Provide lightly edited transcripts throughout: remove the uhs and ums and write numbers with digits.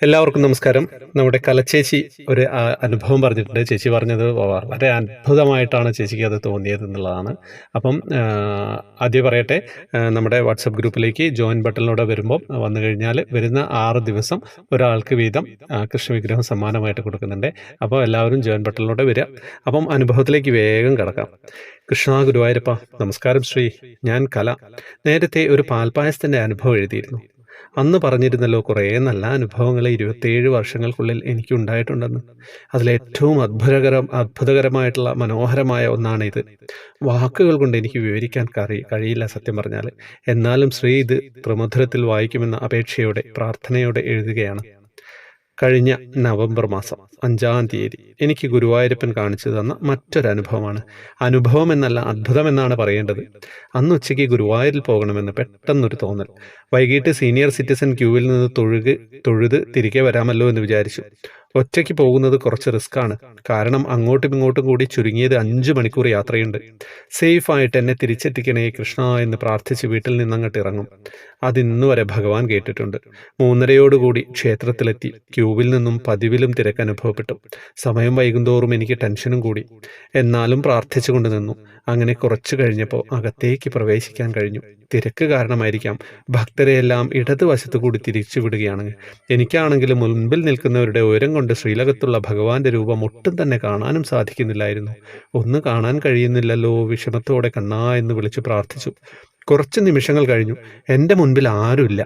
എല്ലാവർക്കും നമസ്കാരം. നമ്മുടെ കലച്ചേച്ചി ഒരു അനുഭവം പറഞ്ഞിട്ടുണ്ട്. ചേച്ചി പറഞ്ഞത് വളരെ അത്ഭുതമായിട്ടാണ് ചേച്ചിക്ക് അത് തോന്നിയത് എന്നുള്ളതാണ്. അപ്പം ആദ്യം പറയട്ടെ, നമ്മുടെ വാട്സപ്പ് ഗ്രൂപ്പിലേക്ക് ജോയിൻ ബട്ടണിലൂടെ വരുമ്പോൾ വന്നു കഴിഞ്ഞാൽ വരുന്ന 6 ദിവസം ഒരാൾക്ക് വീതം കൃഷ്ണവിഗ്രഹം സമ്മാനമായിട്ട് കൊടുക്കുന്നുണ്ട്. അപ്പോൾ എല്ലാവരും ജോയിൻ ബട്ടണിലൂടെ വരിക. അപ്പം അനുഭവത്തിലേക്ക് വേഗം കിടക്കാം. കൃഷ്ണ ഗുരുവായൂരപ്പ നമസ്കാരം ശ്രീ. ഞാൻ കല. നേരത്തെ ഒരു പാൽപ്പായസത്തിൻ്റെ അനുഭവം എഴുതിയിരുന്നു. അന്ന് പറഞ്ഞിരുന്നല്ലോ കുറേ നല്ല അനുഭവങ്ങൾ 27 വർഷങ്ങൾക്കുള്ളിൽ എനിക്കുണ്ടായിട്ടുണ്ടെന്ന്. അതിലേറ്റവും അത്ഭുതകരമായിട്ടുള്ള മനോഹരമായ ഒന്നാണ് ഇത്. വാക്കുകൾ കൊണ്ട് എനിക്ക് വിവരിക്കാൻ കഴിയില്ല സത്യം പറഞ്ഞാൽ. എന്നാലും ശ്രീ ഇത് ത്രിമധുരത്തിൽ വായിക്കുമെന്ന അപേക്ഷയോടെ പ്രാർത്ഥനയോടെ എഴുതുകയാണ്. കഴിഞ്ഞ നവംബർ മാസം 5-ാം തീയതി എനിക്ക് ഗുരുവായൂരപ്പൻ കാണിച്ചു തന്ന മറ്റൊരനുഭവമാണ്. അനുഭവം എന്നല്ല, അത്ഭുതം എന്നാണ് പറയേണ്ടത്. അന്ന് ഉച്ചയ്ക്ക് ഗുരുവായൂരിൽ പോകണമെന്ന് പെട്ടെന്നൊരു തോന്നൽ. വൈകിട്ട് സീനിയർ സിറ്റിസൺ ക്യൂവിൽ നിന്ന് തൊഴുത് തിരികെ വരാമല്ലോ എന്ന് വിചാരിച്ചു. ഒറ്റയ്ക്ക് പോകുന്നത് കുറച്ച് റിസ്ക്കാണ്. കാരണം അങ്ങോട്ടും ഇങ്ങോട്ടും കൂടി ചുരുങ്ങിയത് 5 മണിക്കൂർ യാത്രയുണ്ട്. സേഫായിട്ട് എന്നെ തിരിച്ചെത്തിക്കണേ കൃഷ്ണ എന്ന് പ്രാർത്ഥിച്ച് വീട്ടിൽ നിന്നങ്ങോട്ട് ഇറങ്ങും. അതിന്നു വരെ ഭഗവാൻ കേട്ടിട്ടുണ്ട്. 3:30 ക്ഷേത്രത്തിലെത്തി. ക്യൂവിൽ നിന്നും പതിവിലും തിരക്ക് അനുഭവപ്പെട്ടു. സമയം വൈകുന്തോറും എനിക്ക് ടെൻഷനും കൂടി. എന്നാലും പ്രാർത്ഥിച്ചുകൊണ്ട് നിന്നു. അങ്ങനെ കുറച്ചു കഴിഞ്ഞപ്പോൾ അകത്തേക്ക് പ്രവേശിക്കാൻ കഴിഞ്ഞു. തിരക്ക് കാരണമായിരിക്കാം ഭക്തരെയെല്ലാം ഇടതുവശത്തു കൂടി തിരിച്ചു വിടുകയാണ്. എനിക്കാണെങ്കിലും മുൻപിൽ നിൽക്കുന്നവരുടെ ഉയരം കൊണ്ട് ശ്രീലകത്തുള്ള ഭഗവാന്റെ രൂപം ഒട്ടും തന്നെ കാണാനും സാധിക്കുന്നില്ലായിരുന്നു. ഒന്ന് കാണാൻ കഴിയുന്നില്ലല്ലോ, വിഷമത്തോടെ കണ്ണാ എന്ന് വിളിച്ചു പ്രാർത്ഥിച്ചു. കുറച്ച് നിമിഷങ്ങൾ കഴിഞ്ഞു. എൻ്റെ മുൻപിൽ ആരുമില്ല,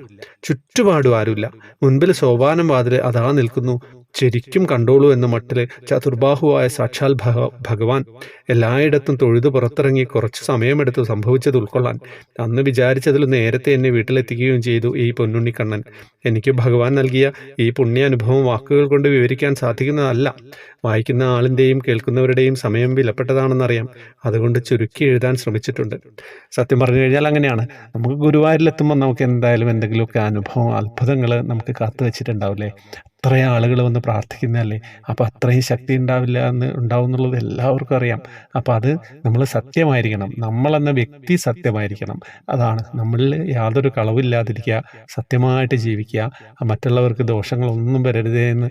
ചുറ്റുപാടും ആരുമില്ല. മുൻപിൽ സോപാനം വാതിൽ അതാ നിൽക്കുന്നു. ശരിക്കും കണ്ടോളൂ എന്ന മട്ടില് ചതുർബാഹുവായ സാക്ഷാൽ ഭഗവാൻ. എല്ലായിടത്തും തൊഴുതു പുറത്തിറങ്ങി കുറച്ച് സമയമെടുത്തു സംഭവിച്ചത് ഉൾക്കൊള്ളാൻ. അന്ന് വിചാരിച്ചതിലും നേരത്തെ എന്നെ വീട്ടിലെത്തിക്കുകയും ചെയ്തു ഈ പൊന്നുണ്ണിക്കണ്ണൻ. എനിക്ക് ഭഗവാൻ നൽകിയ ഈ പുണ്യാനുഭവം വാക്കുകൾ കൊണ്ട് വിവരിക്കാൻ സാധിക്കുന്നതല്ല. വായിക്കുന്ന ആളിൻ്റെയും കേൾക്കുന്നവരുടെയും സമയം വിലപ്പെട്ടതാണെന്നറിയാം. അതുകൊണ്ട് ചുരുക്കി എഴുതാൻ ശ്രമിച്ചിട്ടുണ്ട്. സത്യം പറഞ്ഞു കഴിഞ്ഞാൽ അങ്ങനെയാണ്. നമുക്ക് ഗുരുവായൂരിലെത്തുമ്പോൾ നമുക്ക് എന്തായാലും എന്തെങ്കിലുമൊക്കെ അനുഭവം, അത്ഭുതങ്ങൾ നമുക്ക് കാത്തു വെച്ചിട്ടുണ്ടാവില്ലേ. അത്രയും ആളുകൾ വന്ന് പ്രാർത്ഥിക്കുന്നതല്ലേ. അപ്പോൾ അത്രയും ശക്തി ഉണ്ടാവും എന്നുള്ളത് എല്ലാവർക്കും അറിയാം. അപ്പോൾ അത് നമ്മൾ സത്യമായിരിക്കണം, നമ്മളെന്ന വ്യക്തി സത്യമായിരിക്കണം. അതാണ് നമ്മളിൽ യാതൊരു കളവില്ലാതിരിക്കുക, സത്യമായിട്ട് ജീവിക്കുക, മറ്റുള്ളവർക്ക് ദോഷങ്ങളൊന്നും വരരുതേ എന്ന്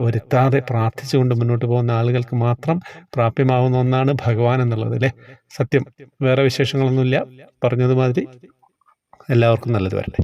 വരുത്താതെ പ്രാർത്ഥിച്ചുകൊണ്ട് മുന്നോട്ട് പോകുന്ന ആളുകൾക്ക് മാത്രം പ്രാപ്യമാവുന്ന ഒന്നാണ് ഭഗവാൻ എന്നുള്ളത് അല്ലേ. സത്യം. വേറെ വിശേഷങ്ങളൊന്നുമില്ല. പറഞ്ഞതുമാതിരി എല്ലാവർക്കും നല്ലത് വരട്ടെ.